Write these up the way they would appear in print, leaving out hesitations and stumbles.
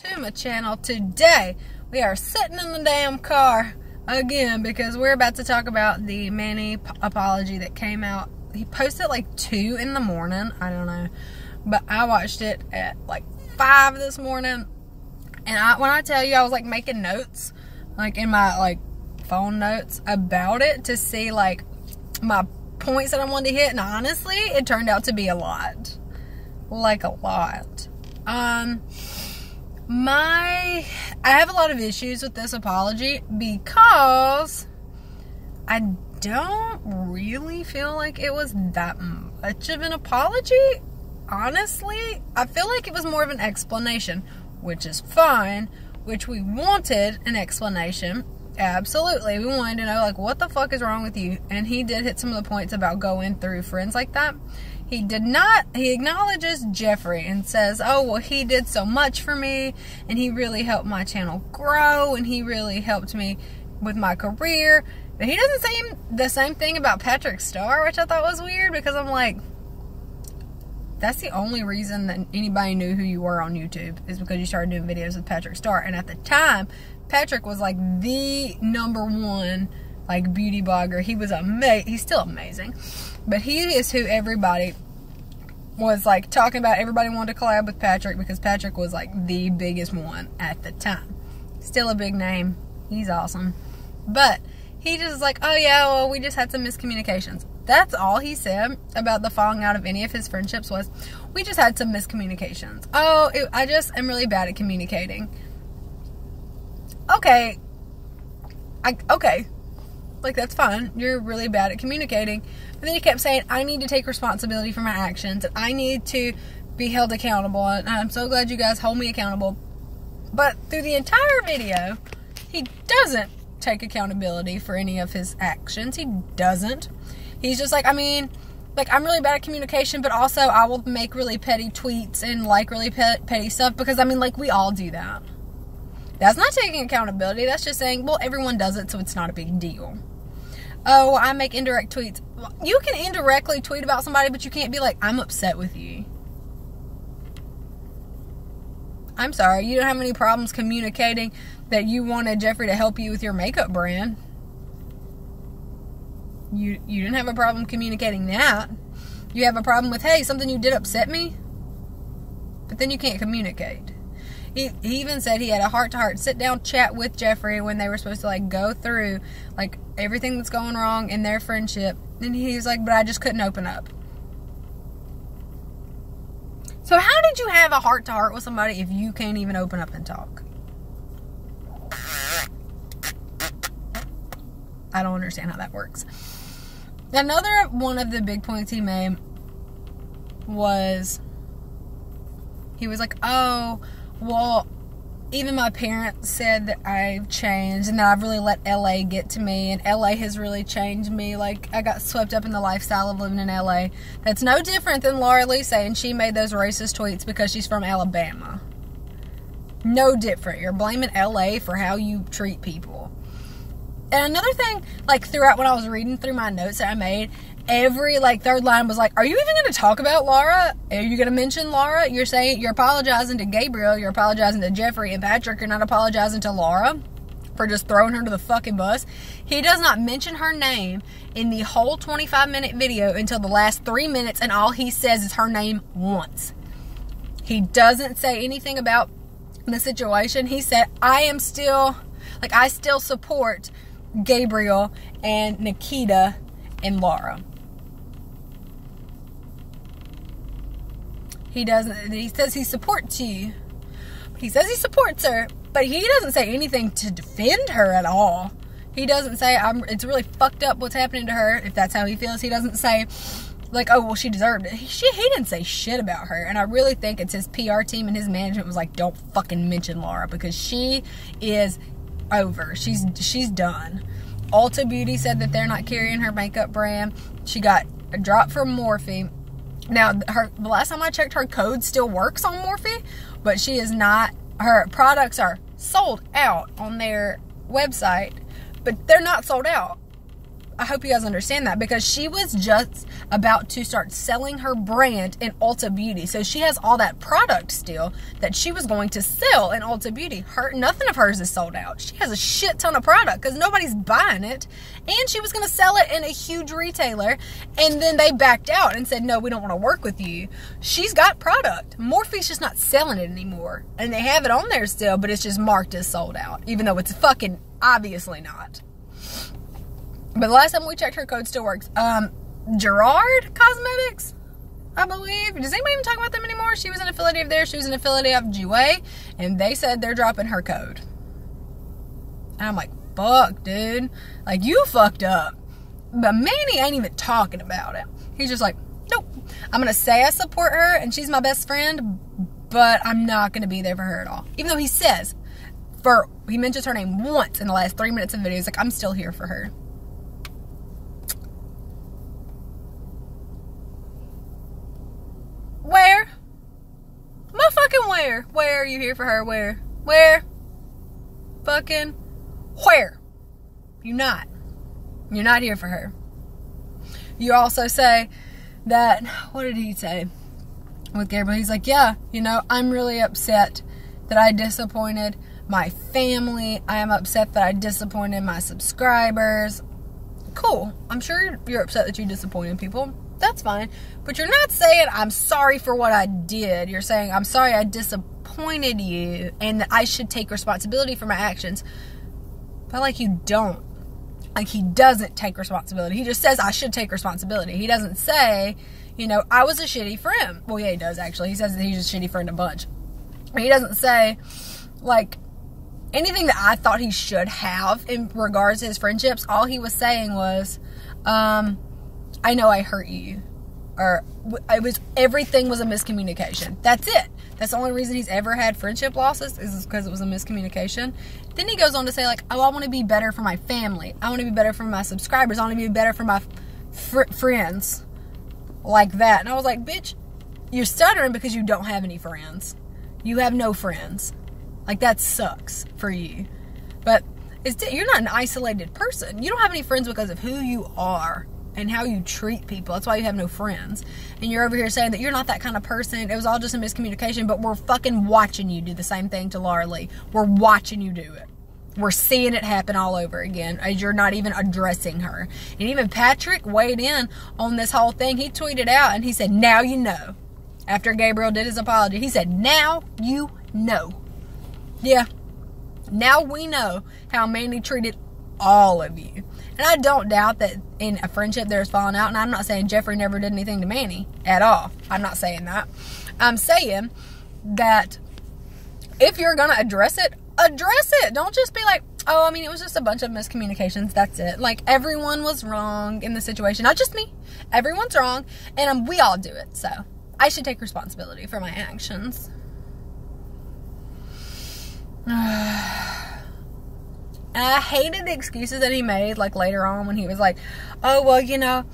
to my channel. Today we are sitting in the damn car again because we're about to talk about the Manny apology that came out. He posted like 2 in the morning, I don't know, but I watched it at like 5 this morning. And when I tell you, I was like making notes, like in my like phone notes about it to see like my points that I wanted to hit, and honestly it turned out to be a lot, like a lot. I have a lot of issues with this apology because I don't really feel like it was that much of an apology. Honestly, I feel like it was more of an explanation, which is fine, which we wanted an explanation. Absolutely. We wanted to know, like, what the fuck is wrong with you? And he did hit some of the points about going through friends like that. He did not. He acknowledges Jeffrey and says, oh, well, he did so much for me, and he really helped my channel grow, and he really helped me with my career. But he doesn't say the same thing about Patrick Star, which I thought was weird, because I'm like, that's the only reason that anybody knew who you were on YouTube, is because you started doing videos with Patrick Star. And at the time, Patrick was like the #1 like beauty blogger. He was he's still amazing, but he is who everybody was like talking about. Everybody wanted to collab with Patrick because Patrick was like the biggest one at the time. Still a big name. He's awesome. But he just was like, oh yeah, well, we just had some miscommunications. That's all he said about the falling out of any of his friendships was, we just had some miscommunications. I just am really bad at communicating. Okay. Okay. Like, that's fine. You're really bad at communicating. But then he kept saying, I need to take responsibility for my actions. And I need to be held accountable. And I'm so glad you guys hold me accountable. But through the entire video, he doesn't take accountability for any of his actions. He doesn't. He's just like, I mean, like, I'm really bad at communication, but also I will make really petty tweets and like really petty stuff because, I mean, like, we all do that. That's not taking accountability. That's just saying, well, everyone does it, so it's not a big deal. Oh, I make indirect tweets. You can indirectly tweet about somebody, but you can't be like, I'm upset with you. I'm sorry. You don't have any problems communicating that you wanted Jeffrey to help you with your makeup brand. You didn't have a problem communicating that. You have a problem with, hey, something you did upset me. But then you can't communicate. He even said he had a heart-to-heart sit-down chat with Jeffrey when they were supposed to, like, go through, like, everything that's going wrong in their friendship. And he was like, but I just couldn't open up. So how did you have a heart-to-heart with somebody if you can't even open up and talk? I don't understand how that works. Another one of the big points he made was, he was like, oh, well, even my parents said that I've changed and that I've really let LA get to me, and LA has really changed me. Like, I got swept up in the lifestyle of living in LA. That's no different than Laura Lee saying she made those racist tweets because she's from Alabama. No different. You're blaming LA for how you treat people. And another thing, like, throughout when I was reading through my notes that I made, every, like, third line was like, are you even going to talk about Laura? Are you going to mention Laura? You're saying, you're apologizing to Gabriel, you're apologizing to Jeffrey and Patrick, you're not apologizing to Laura for just throwing her to the fucking bus. He does not mention her name in the whole 25-minute video until the last 3 minutes, and all he says is her name once. He doesn't say anything about the situation. He said, I still support Gabriel and Nikita and Laura. He says he supports you. He says he supports her, but he doesn't say anything to defend her at all. He doesn't say, it's really fucked up what's happening to her, if that's how he feels. He doesn't say, like, oh, well, she deserved it. He didn't say shit about her, and I really think it's his PR team and his management was like, don't fucking mention Laura, because she is over. She's done. Ulta Beauty said that they're not carrying her makeup brand. She got a drop from Morphe. Now, the last time I checked, her code still works on Morphe, but she is not. Her products are sold out on their website, but they're not sold out I hope you guys understand that, because she was just about to start selling her brand in Ulta Beauty. So she has all that product still that she was going to sell in Ulta Beauty. Nothing of hers is sold out. She has a shit ton of product because nobody's buying it. And she was going to sell it in a huge retailer. And then they backed out and said, no, we don't want to work with you. She's got product. Morphe's just not selling it anymore. And they have it on there still, but it's just marked as sold out. Even though it's fucking obviously not. But the last time we checked, her code still works. Gerard Cosmetics, I believe. Does anybody even talk about them anymore? She was an affiliate of theirs. She was an affiliate of Jouer. And they said they're dropping her code. And I'm like, fuck, dude. Like, you fucked up. But Manny ain't even talking about it. He's just like, nope. I'm going to say I support her and she's my best friend, but I'm not going to be there for her at all. Even though he says, he mentions her name once in the last 3 minutes of the video. He's like, I'm still here for her. Where? Motherfucking where? Where are you here for her? Where? Where? Fucking where? You're not. You're not here for her. You also say that, what did he say with Gabriel? He's like, yeah, you know, I'm really upset that I disappointed my family. I am upset that I disappointed my subscribers. Cool. I'm sure you're upset that you disappointed people. That's fine. But you're not saying, I'm sorry for what I did. You're saying, I'm sorry I disappointed you and that I should take responsibility for my actions. But like, you don't. Like, he doesn't take responsibility. He just says, I should take responsibility. He doesn't say, you know, I was a shitty friend. Well, yeah, he does actually. He says that he's a shitty friend a bunch. He doesn't say, like, anything that I thought he should have in regards to his friendships. All he was saying was, I know I hurt you, or everything was a miscommunication. That's it. That's the only reason he's ever had friendship losses is because it was a miscommunication. Then he goes on to say, like, oh, I want to be better for my family. I want to be better for my subscribers. I want to be better for my friends. Like that. And I was like, bitch, you're stuttering because you don't have any friends. You have no friends. Like, that sucks for you. But you're not an isolated person. You don't have any friends because of who you are and how you treat people. That's why you have no friends. And you're over here saying that you're not that kind of person. It was all just a miscommunication, but we're fucking watching you do the same thing to Laura Lee. We're watching you do it. We're seeing it happen all over again as you're not even addressing her. And even Patrick weighed in on this whole thing. He tweeted out and he said, now you know. After Gabriel did his apology, he said, now you know. Yeah. Now we know how Manny treated all of you. And I don't doubt that in a friendship there's falling out. And I'm not saying Jeffrey never did anything to Manny at all. I'm not saying that. I'm saying that if you're going to address it, address it. Don't just be like, oh, I mean, it was just a bunch of miscommunications. That's it. Like, everyone was wrong in the situation. Not just me. Everyone's wrong. And we all do it. So I should take responsibility for my actions. And I hated the excuses that he made, like, later on when he was like, oh, well, you know,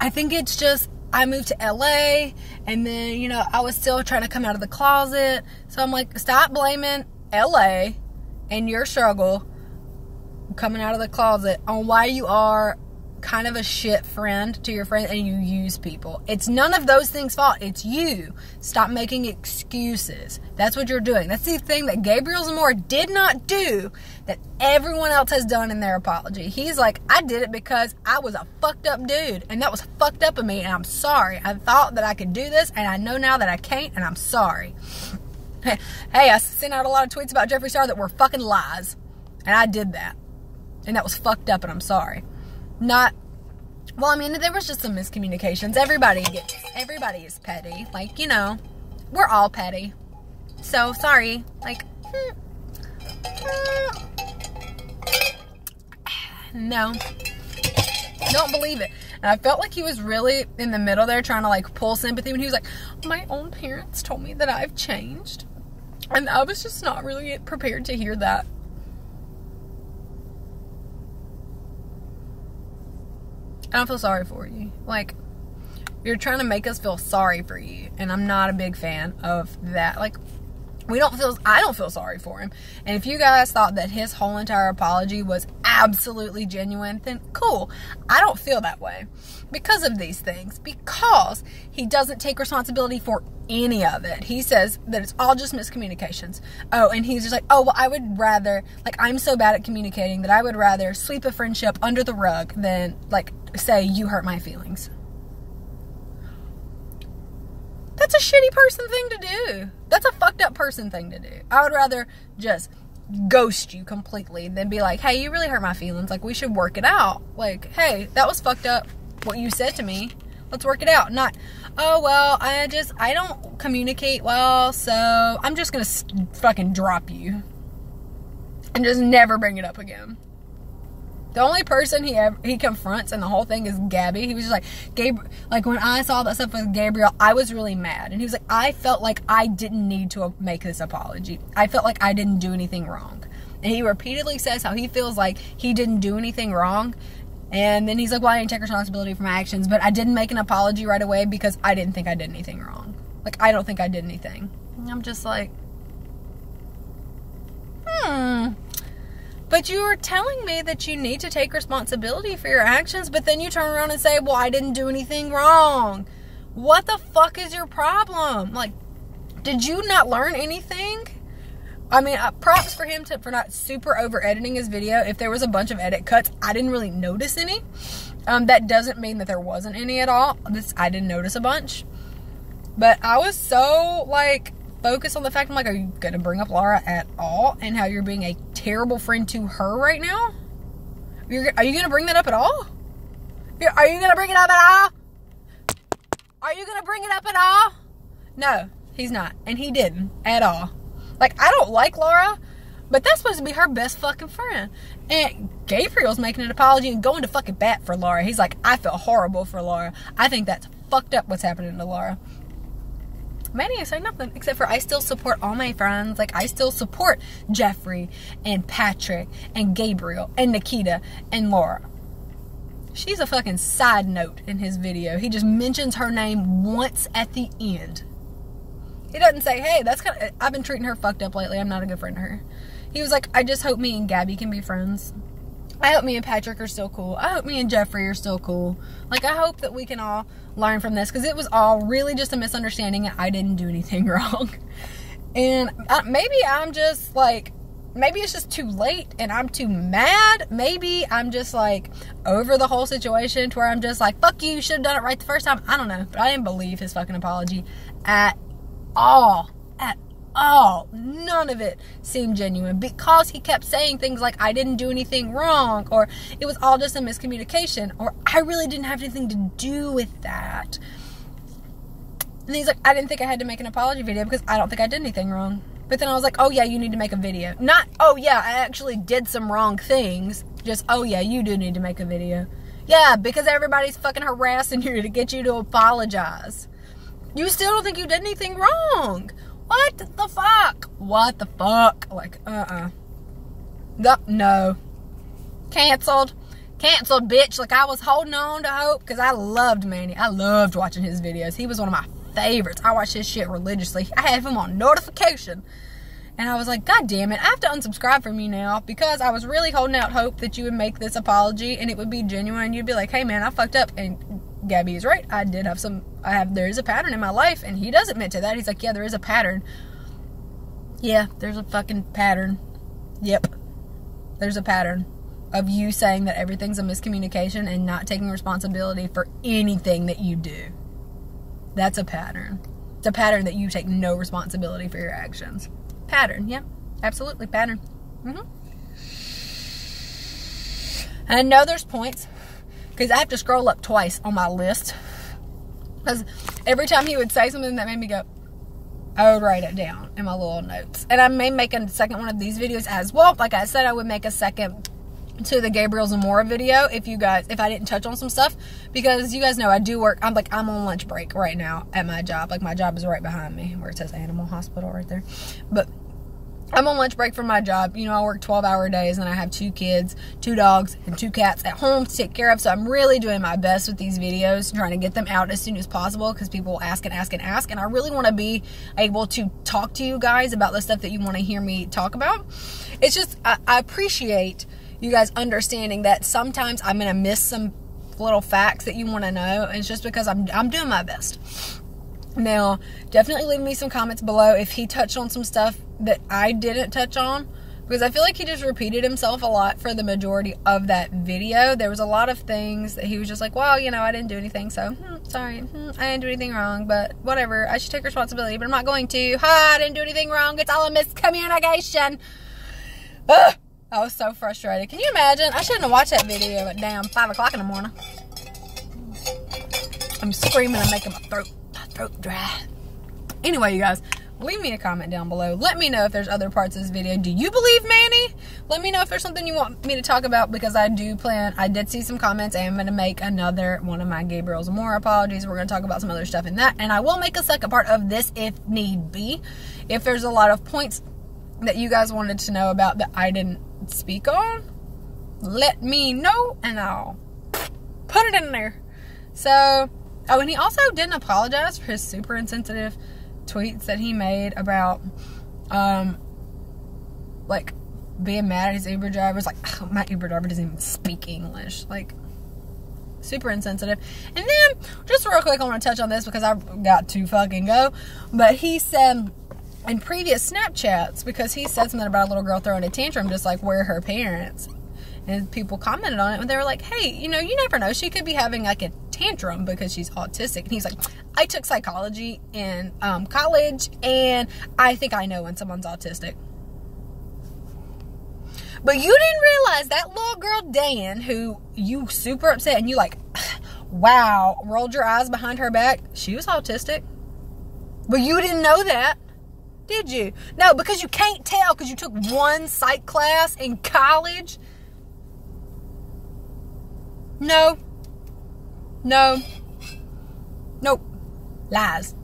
I think it's just, I moved to LA, and then, you know, I was still trying to come out of the closet. So I'm like, stop blaming LA and your struggle coming out of the closet on why you are kind of a shit friend to your friend and you use people. It's none of those things' fault. It's you. Stop making excuses. That's what you're doing. That's the thing that Gabriel Zamora did not do that everyone else has done in their apology. He's like, I did it because I was a fucked up dude and that was fucked up of me and I'm sorry. I thought that I could do this and I know now that I can't and I'm sorry. Hey, I sent out a lot of tweets about Jeffree Star that were fucking lies and I did that and that was fucked up and I'm sorry. Well, I mean, there was just some miscommunications. Everybody is petty. Like, you know, we're all petty. So, sorry. Like, no. Don't believe it. And I felt like he was really in the middle there trying to, like, pull sympathy when he was like, my own parents told me that I've changed. And I was just not really prepared to hear that. I don't feel sorry for you. Like, you're trying to make us feel sorry for you. And I'm not a big fan of that. Like, I don't feel sorry for him. And if you guys thought that his whole entire apology was absolutely genuine, then cool. I don't feel that way because of these things. Because he doesn't take responsibility for any of it. He says that it's all just miscommunications. Oh, and he's just like, oh, well, I would rather, like, I'm so bad at communicating that I would rather sweep a friendship under the rug than, like, say you hurt my feelings. That's a shitty person thing to do. That's a fucked up person thing to do. I would rather just ghost you completely than be like, hey, you really hurt my feelings. Like, we should work it out. Like, hey, that was fucked up what you said to me. Let's work it out. Not, oh, well, I don't communicate well, so I'm just going to fucking drop you. And just never bring it up again. The only person he confronts in the whole thing is Gabby. He was just like, like when I saw that stuff with Gabriel, I was really mad. And he was like, I felt like I didn't need to make this apology. I felt like I didn't do anything wrong. And he repeatedly says how he feels like he didn't do anything wrong. And then he's like, well, I didn't take responsibility for my actions, but I didn't make an apology right away because I didn't think I did anything wrong. Like, I don't think I did anything. And I'm just like, But you were telling me that you need to take responsibility for your actions, but then you turn around and say, well, I didn't do anything wrong. What the fuck is your problem? Like, did you not learn anything? I mean, props for him for not super over editing his video. If there was a bunch of edit cuts, I didn't really notice any. That doesn't mean that there wasn't any at all. I didn't notice a bunch. But I was so, like, focused on the fact, I'm like, are you going to bring up Laura at all? And how you're being a terrible friend to her right now? Are you going to bring that up at all? Are you going to bring it up at all? Are you going to bring it up at all? No, he's not. And he didn't at all. Like, I don't like Laura, but that's supposed to be her best fucking friend. And Gabriel's making an apology and going to fucking bat for Laura. He's like, I feel horrible for Laura. I think that's fucked up what's happening to Laura. Manny is saying nothing except for I still support all my friends. Like, I still support Jeffrey and Patrick and Gabriel and Nikita and Laura. She's a fucking side note in his video. He just mentions her name once at the end. He doesn't say, hey, I've been treating her fucked up lately. I'm not a good friend to her. He was like, I just hope me and Gabby can be friends. I hope me and Patrick are still cool. I hope me and Jeffrey are still cool. Like, I hope that we can all learn from this, because it was all really just a misunderstanding and I didn't do anything wrong. And maybe I'm just like, maybe it's just too late and I'm too mad. Maybe I'm just like over the whole situation to where I'm just like, fuck you should have done it right the first time. I don't know. But I didn't believe his fucking apology at all. At all. None of it seemed genuine, because he kept saying things like, I didn't do anything wrong, or it was all just a miscommunication, or I really didn't have anything to do with that. And he's like, I didn't think I had to make an apology video because I don't think I did anything wrong. But then I was like, oh yeah, you need to make a video. Not, oh yeah, I actually did some wrong things. Just, oh yeah, you do need to make a video. Yeah, because everybody's fucking harassing you to get you to apologize. You still don't think you did anything wrong. What the fuck? What the fuck? Like, no. Canceled. Canceled, bitch. Like, I was holding on to hope because I loved Manny. I loved watching his videos. He was one of my favorites. I watch his shit religiously. I have him on notification. And I was like, God damn it, I have to unsubscribe from you now, because I was really holding out hope that you would make this apology and it would be genuine. You'd be like, hey man, I fucked up. And Gabby is right. I did have there is a pattern in my life, and he does admit to that. He's like, yeah, there is a pattern. Yeah, there's a fucking pattern. Yep. There's a pattern of you saying that everything's a miscommunication and not taking responsibility for anything that you do. That's a pattern. It's a pattern that you take no responsibility for your actions. Pattern, yeah. Absolutely, pattern. And I know there's points, because I have to scroll up twice on my list. Because every time he would say something that made me go, I would write it down in my little notes. And I may make a second one of these videos as well. Like I said, I would make a second to the Gabriel Zamora video if I didn't touch on some stuff. Because you guys know I do work. I'm on lunch break right now at my job. Like, my job is right behind me where it says Animal Hospital right there. But I'm on lunch break from my job. You know, I work 12-hour days, and I have 2 kids, 2 dogs, and 2 cats at home to take care of. So I'm really doing my best with these videos, trying to get them out as soon as possible, because people ask and ask and ask. And I really want to be able to talk to you guys about the stuff that you want to hear me talk about. It's just, I appreciate you guys understanding that sometimes I'm going to miss some little facts that you want to know. And it's just because I'm doing my best. Now, definitely leave me some comments below if he touched on some stuff that I didn't touch on, because I feel like he just repeated himself a lot for the majority of that video. There was a lot of things that he was just like, well, you know, I didn't do anything, so sorry, I didn't do anything wrong, but whatever, I should take responsibility, but I'm not going to. I didn't do anything wrong, it's all a miscommunication. Ugh, I was so frustrated. Can you imagine? I shouldn't have watched that video at damn 5 o'clock in the morning. I'm screaming and making my throat dry. Anyway, you guys, leave me a comment down below. Let me know if there's other parts of this video. Do you believe Manny? Let me know if there's something you want me to talk about, because I did see some comments. I am going to make another one of my Gabriel's More apologies. We're going to talk about some other stuff in that, and I will make a second part of this if need be. If there's a lot of points that you guys wanted to know about that I didn't speak on, let me know and I'll put it in there. So, oh, and he also didn't apologize for his super insensitive tweets that he made about, like, being mad at his Uber drivers. Like, oh, my Uber driver doesn't even speak English. Like, super insensitive. And then, just real quick, I want to touch on this because I've got to fucking go. But he said in previous Snapchats, because he said something about a little girl throwing a tantrum, just like, where are her parents? And people commented on it, and they were like, hey, you know, you never know. She could be having, like, a tantrum because she's autistic. And he's like, I took psychology in college, and I think I know when someone's autistic. But you didn't realize that little girl, Dan, who you super upset, and you like, wow, rolled your eyes behind her back. She was autistic. But you didn't know that, did you? No, because you can't tell because you took one psych class in college. No. Nope. Lies.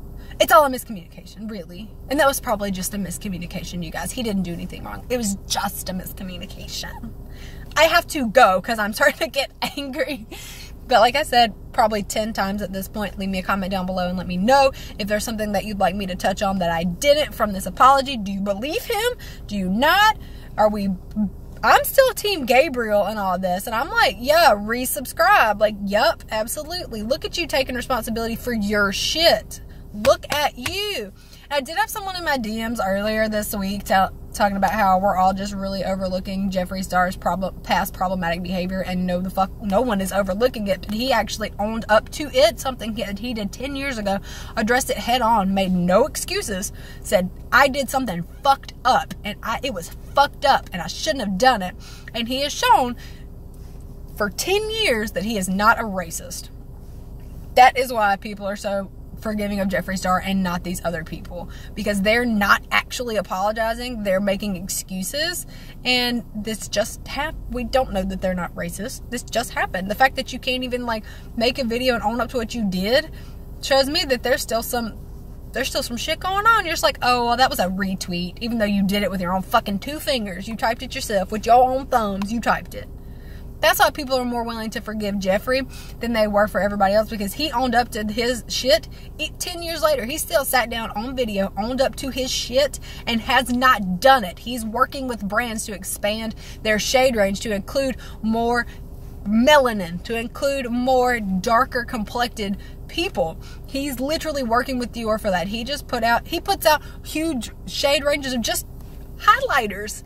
It's all a miscommunication, really. And that was probably just a miscommunication, you guys. He didn't do anything wrong. It was just a miscommunication. I have to go because I'm starting to get angry. But like I said, probably 10 times at this point, leave me a comment down below and let me know if there's something that you'd like me to touch on that I didn't from this apology. Do you believe him? Do you not? I'm still Team Gabriel and all this. And I'm like, yeah, resubscribe. Like, yup, absolutely. Look at you taking responsibility for your shit. Look at you. And I did have someone in my DMs earlier this week talking about how we're all just really overlooking Jeffree Star's past problematic behavior, and no one is overlooking it. But he actually owned up to it, something that he did 10 years ago, addressed it head on, made no excuses, said, I did something fucked up, and it was fucked up, and I shouldn't have done it. And he has shown for 10 years that he is not a racist. That is why people are so forgiving of Jeffree Star and not these other people, because they're not actually apologizing. They're making excuses, and this just happened. We don't know that they're not racist. This just happened. The fact that you can't even like make a video and own up to what you did shows me that there's still some shit going on. You're just like, oh, well, that was a retweet, even though you did it with your own fucking 2 fingers. You typed it yourself with your own thumbs. You typed it. That's why people are more willing to forgive Jeffree than they were for everybody else, because he owned up to his shit. 10 years later, he still sat down on video, owned up to his shit, and has not done it. He's working with brands to expand their shade range, to include more melanin, to include more darker complected people. He's literally working with Dior for that. He puts out huge shade ranges of just highlighters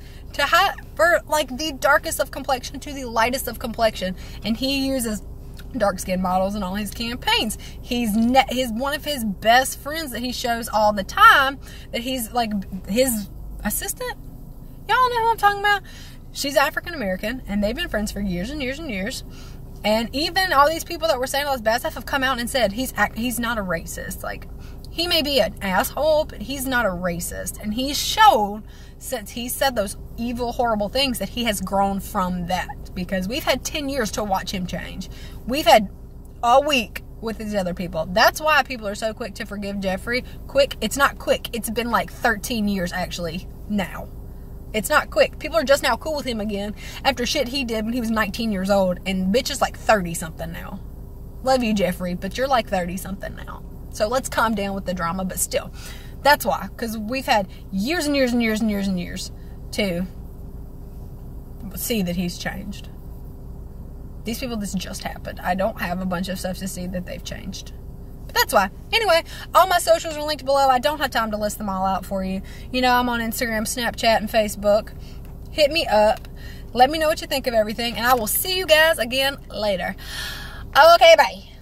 for like the darkest of complexion to the lightest of complexion, and he uses dark skinned models in all his campaigns. He's one of his best friends that he shows all the time, that he's like his assistant. Y'all know who I'm talking about? She's African American, and they've been friends for years and years and years. And even all these people that were saying all this bad stuff have come out and said he's not a racist. Like, he may be an asshole, but he's not a racist. And he's shown, since he said those evil, horrible things, that he has grown from that. Because we've had 10 years to watch him change. We've had a week with these other people. That's why people are so quick to forgive Jeffree. Quick, it's not quick. It's been like 13 years actually now. It's not quick. People are just now cool with him again after shit he did when he was 19 years old, and bitch is like 30-something now. Love you, Jeffrey, but you're like 30-something now. So let's calm down with the drama, but still. That's why, because we've had years and years and years and years and years to see that he's changed. These people, this just happened. I don't have a bunch of stuff to see that they've changed. But that's why. Anyway, all my socials are linked below. I don't have time to list them all out for you. You know, I'm on Instagram, Snapchat, and Facebook. Hit me up. Let me know what you think of everything. And I will see you guys again later. Okay, bye.